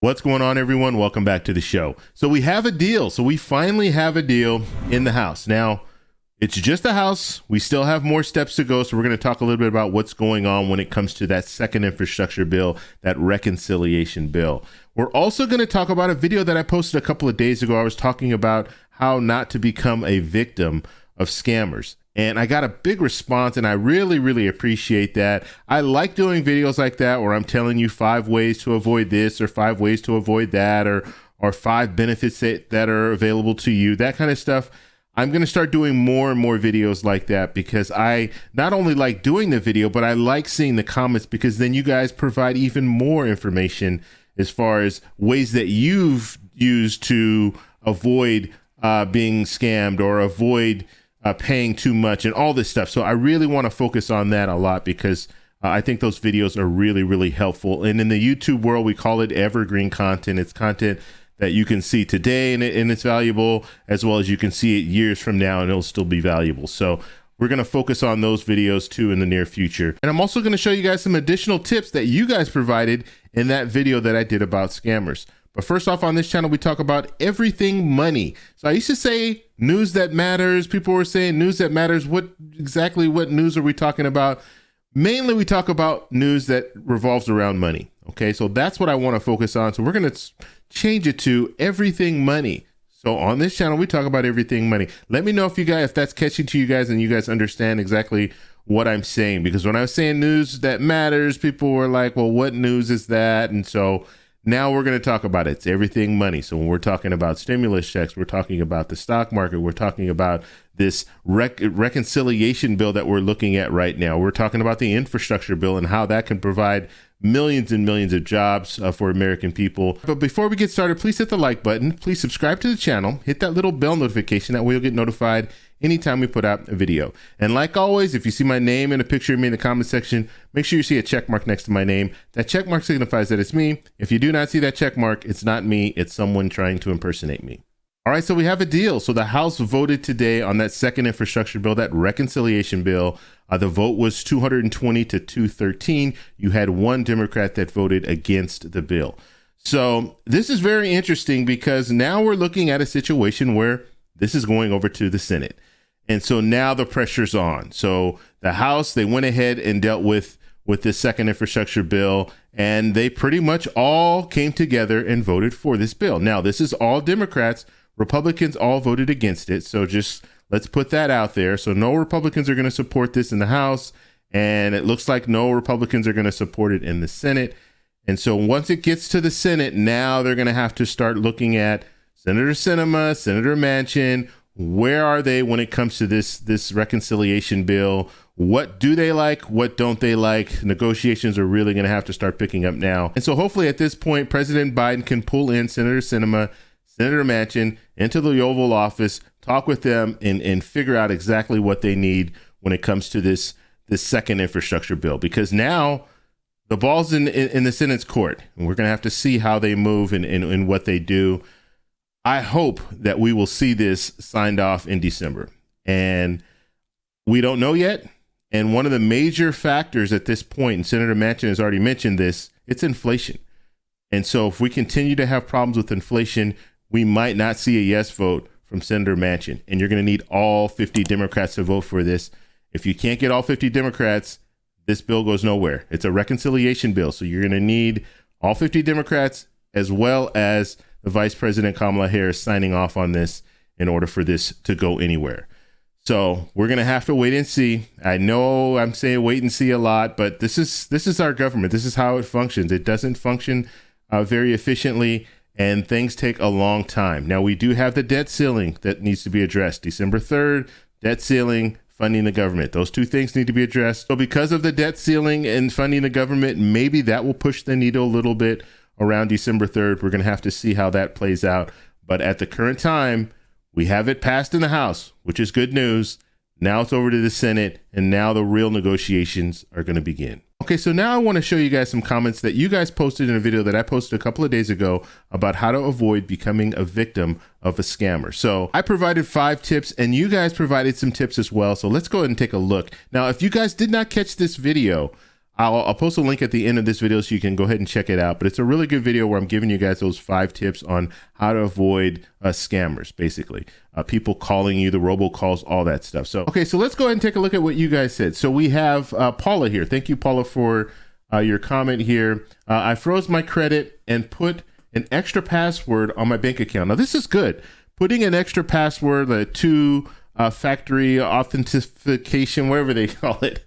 What's going on, everyone? Welcome back to the show. So we have a deal. So we finally have a deal in the House. Now, it's just a House. We still have more steps to go. So we're going to talk a little bit about what's going on when it comes to that second infrastructure bill, that reconciliation bill. We're also going to talk about a video that I posted a couple of days ago. I was talking about how not to become a victim of scammers. And I got a big response, and I really appreciate that. I like doing videos like that where I'm telling you 5 ways to avoid this or 5 ways to avoid that or 5 benefits that are available to you, that kind of stuff. I'm going to start doing more and more videos like that because I not only like doing the video, but I like seeing the comments because then you guys provide even more information as far as ways that you've used to avoid being scammed or avoid paying too much and all this stuff. So I really want to focus on that a lot because I think those videos are really helpful. And in the YouTube world, we call it evergreen content. It's content that you can see today and it's valuable, as well as you can see it years from now and it'll still be valuable. So we're going to focus on those videos too in the near future. And I'm also going to show you guys some additional tips that you guys provided in that video that I did about scammers. But first off, on this channel, we talk about everything money. So I used to say news that matters. People were saying news that matters. What news are we talking about? Mainly, we talk about news that revolves around money. Okay, so that's what I want to focus on. So we're going to change it to everything money. So on this channel, we talk about everything money. Let me know if that's catching to you guys and you guys understand exactly what I'm saying. Because when I was saying news that matters, people were like, well, what news is that? And so now we're going to talk about it. It's everything money. So when we're talking about stimulus checks, we're talking about the stock market. We're talking about this reconciliation bill that we're looking at right now. We're talking about the infrastructure bill and how that can provide millions and millions of jobs for American people. But before we get started, please hit the like button. Please subscribe to the channel. Hit that little bell notification. That way you'll get notified anytime we put out a video. And like always, if you see my name and a picture of me in the comment section, make sure you see a check mark next to my name. That check mark signifies that it's me. If you do not see that check mark, it's not me. It's someone trying to impersonate me. All right, so we have a deal. So the House voted today on that second infrastructure bill, that reconciliation bill. The vote was 220 to 213. You had 1 Democrat that voted against the bill. So this is very interesting because now we're looking at a situation where this is going over to the Senate. And so now the pressure's on. So the House, they went ahead and dealt with this second infrastructure bill, and they pretty much all came together and voted for this bill. Now, this is all Democrats. Republicans all voted against it. So just let's put that out there. So no Republicans are going to support this in the House, and it looks like no Republicans are going to support it in the Senate. And so once it gets to the Senate, now they're going to have to start looking at Senator Sinema, Senator Manchin. Where are they when it comes to this reconciliation bill? What do they like? What don't they like? Negotiations are really going to have to start picking up now. And so hopefully at this point, President Biden can pull in Senator Sinema, Senator Manchin into the Oval Office, talk with them and figure out exactly what they need when it comes to this second infrastructure bill. Because now the ball's in the Senate's court, and we're going to have to see how they move and what they do. I hope that we will see this signed off in December, and we don't know yet. And one of the major factors at this point, and Senator Manchin has already mentioned this, it's inflation. And so if we continue to have problems with inflation, we might not see a yes vote from Senator Manchin. And you're going to need all 50 Democrats to vote for this. If you can't get all 50 Democrats, this bill goes nowhere. It's a reconciliation bill. So you're going to need all 50 Democrats as well as the Vice President Kamala Harris signing off on this in order for this to go anywhere. So we're going to have to wait and see. I know I'm saying wait and see a lot, but this is our government. This is how it functions. It doesn't function very efficiently, and things take a long time. Now, we do have the debt ceiling that needs to be addressed. December 3rd, debt ceiling, funding the government. Those 2 things need to be addressed. So because of the debt ceiling and funding the government, maybe that will push the needle a little bit around December 3rd. We're going to have to see how that plays out. But at the current time, we have it passed in the House, which is good news. Now it's over to the Senate, and now the real negotiations are going to begin. Okay, so now I want to show you guys some comments that you guys posted in a video that I posted a couple of days ago about how to avoid becoming a victim of a scammer. So I provided 5 tips, and you guys provided some tips as well. So let's go ahead and take a look. Now, if you guys did not catch this video, I'll post a link at the end of this video so you can go ahead and check it out. But it's a really good video where I'm giving you guys those 5 tips on how to avoid scammers, basically. People calling you, the robocalls, all that stuff. So, okay, so let's go ahead and take a look at what you guys said. So we have Paula here. Thank you, Paula, for your comment here. I froze my credit and put an extra password on my bank account. Now, this is good. Putting an extra password, the two-factory authentication, whatever they call it,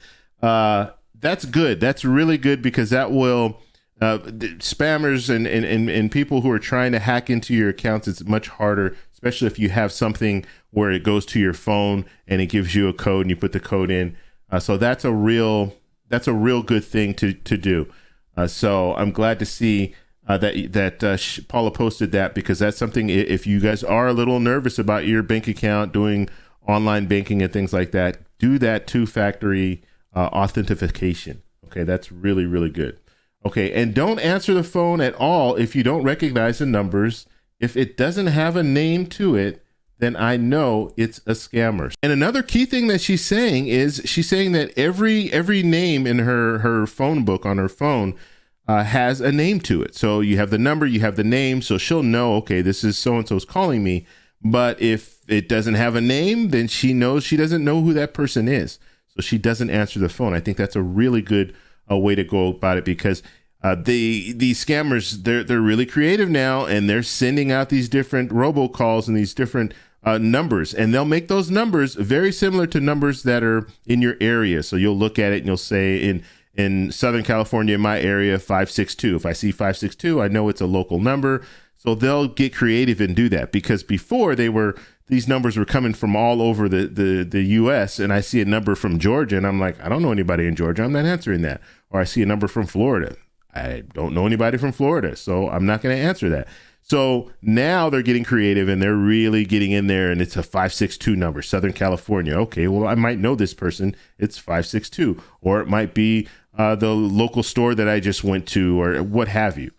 that's good. That's really good because that will spammers and people who are trying to hack into your accounts. It's much harder, especially if you have something where it goes to your phone and it gives you a code and you put the code in. So that's a real good thing to do. So I'm glad to see that Paula posted that, because that's something, if you guys are a little nervous about your bank account, doing online banking and things like that, do that two-factory authentication. Okay, that's really, really good. Okay, and don't answer the phone at all if you don't recognize the numbers. If it doesn't have a name to it, then I know it's a scammer. And another key thing that she's saying is that every name in her phone book on her phone has a name to it. So you have the number, you have the name, so she'll know, okay, this is so-and-so's calling me. But if it doesn't have a name, then she knows she doesn't know who that person is. So she doesn't answer the phone. I think that's a really good way to go about it, because these scammers, they're really creative now, and they're sending out these different robocalls and these different numbers, and they'll make those numbers very similar to numbers that are in your area. So you'll look at it and you'll say in Southern California, in my area, 562. If I see 562, I know it's a local number. So they'll get creative and do that, because before these numbers were coming from all over the US, and I see a number from Georgia and I'm like, I don't know anybody in Georgia, I'm not answering that. Or I see a number from Florida, I don't know anybody from Florida, so I'm not going to answer that. So now they're getting creative and they're really getting in there, and it's a 562 number, Southern California. Okay, well, I might know this person, it's 562, or it might be the local store that I just went to, or what have you.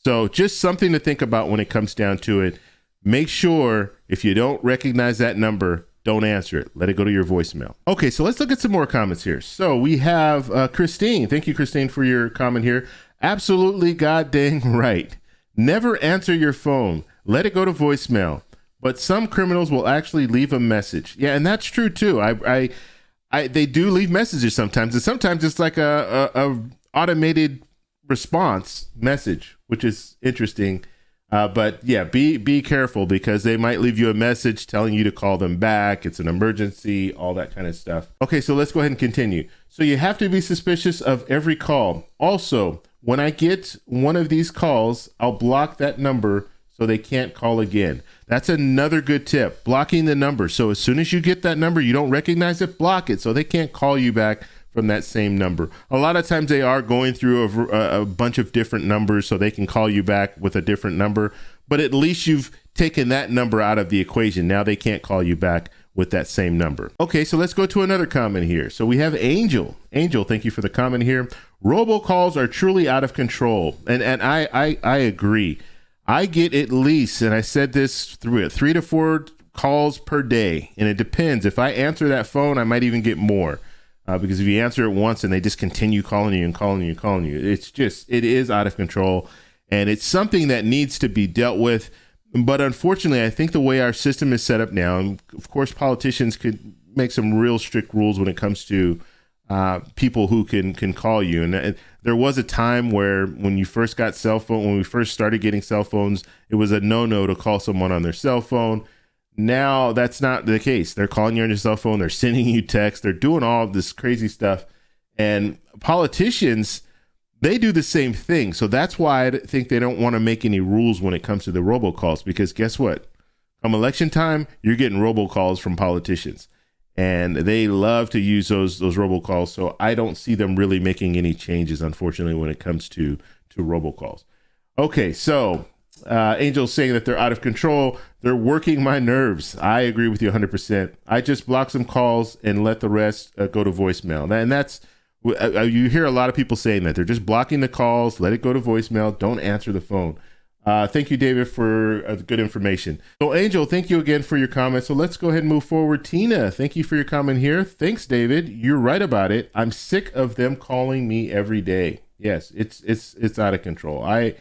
So just something to think about when it comes down to it. Make sure if you don't recognize that number, don't answer it. Let it go to your voicemail. Okay, so let's look at some more comments here. So we have Christine. Thank you, Christine, for your comment here. Absolutely god dang right. Never answer your phone. Let it go to voicemail. But some criminals will actually leave a message. Yeah, and that's true too. They do leave messages sometimes, and sometimes it's like a automated response message, which is interesting. But yeah, be careful, because they might leave you a message telling you to call them back. It's an emergency, all that kind of stuff. Okay, so let's go ahead and continue. So you have to be suspicious of every call. Also, when I get one of these calls, I'll block that number so they can't call again. That's another good tip, blocking the number. So as soon as you get that number, you don't recognize it, block it so they can't call you back from that same number. A lot of times they are going through a bunch of different numbers so they can call you back with a different number, but at least you've taken that number out of the equation. Now they can't call you back with that same number. Okay, so let's go to another comment here. So we have Angel. Angel, thank you for the comment here. Robocalls are truly out of control. And I agree. I get at least, and I said this, 3 to 4 calls per day. And it depends. If I answer that phone, I might even get more. Because if you answer it once and they just continue calling you and calling you and calling you, it is out of control, and it's something that needs to be dealt with. But unfortunately, I think the way our system is set up now, and of course, politicians could make some real strict rules when it comes to people who can call you. And there was a time where when we first started getting cell phones, it was a no-no to call someone on their cell phone. Now that's not the case. They're calling you on your cell phone. They're sending you texts. They're doing all of this crazy stuff. And politicians, they do the same thing. So that's why I think they don't want to make any rules when it comes to the robocalls, because guess what? Come election time, you're getting robocalls from politicians, and they love to use those robocalls. So I don't see them really making any changes, unfortunately, when it comes to robocalls. Okay, so Angel's saying that they're out of control. They're working my nerves. I agree with you 100%. I just block some calls and let the rest go to voicemail. And that's, you hear a lot of people saying that. They're just blocking the calls, let it go to voicemail, don't answer the phone. Thank you, David, for good information. So, Angel, thank you again for your comment. So let's go ahead and move forward. Tina, thank you for your comment here. Thanks, David. You're right about it. I'm sick of them calling me every day. Yes, it's out of control. I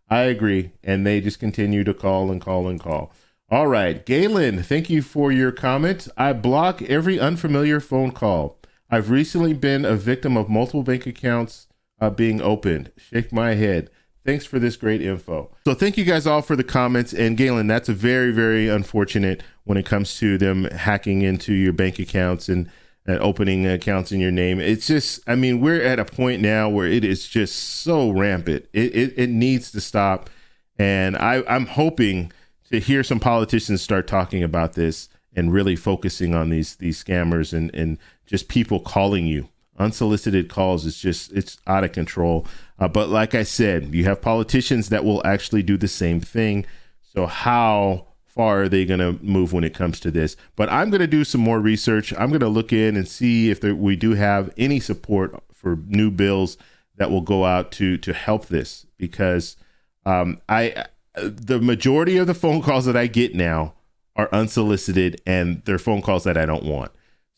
agree, and they just continue to call and call and call. All right, Galen, thank you for your comment. I block every unfamiliar phone call. I've recently been a victim of multiple bank accounts being opened. Shake my head. Thanks for this great info. So thank you guys all for the comments. And Galen, that's a very, very unfortunate when it comes to them hacking into your bank accounts and opening accounts in your name. It's just, I mean, we're at a point now where it is just so rampant. It needs to stop. And I'm hoping to hear some politicians start talking about this and really focusing on these scammers and just people calling you. Unsolicited calls is just, it's out of control. But like I said, you have politicians that will actually do the same thing. So how far are they going to move when it comes to this? But I'm going to do some more research. I'm going to look in and see if we do have any support for new bills that will go out to help this, because the majority of the phone calls that I get now are unsolicited, and they're phone calls that I don't want.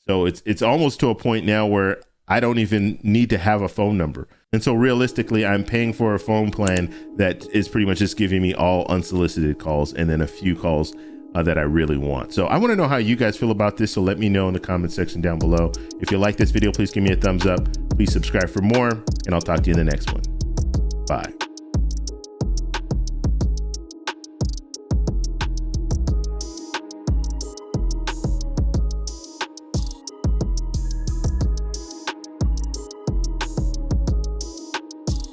So it's almost to a point now where I don't even need to have a phone number. And so realistically, I'm paying for a phone plan that is pretty much just giving me all unsolicited calls and then a few calls that I really want. So I want to know how you guys feel about this. So let me know in the comment section down below. If you like this video, please give me a thumbs up. Please subscribe for more, and I'll talk to you in the next one. Bye.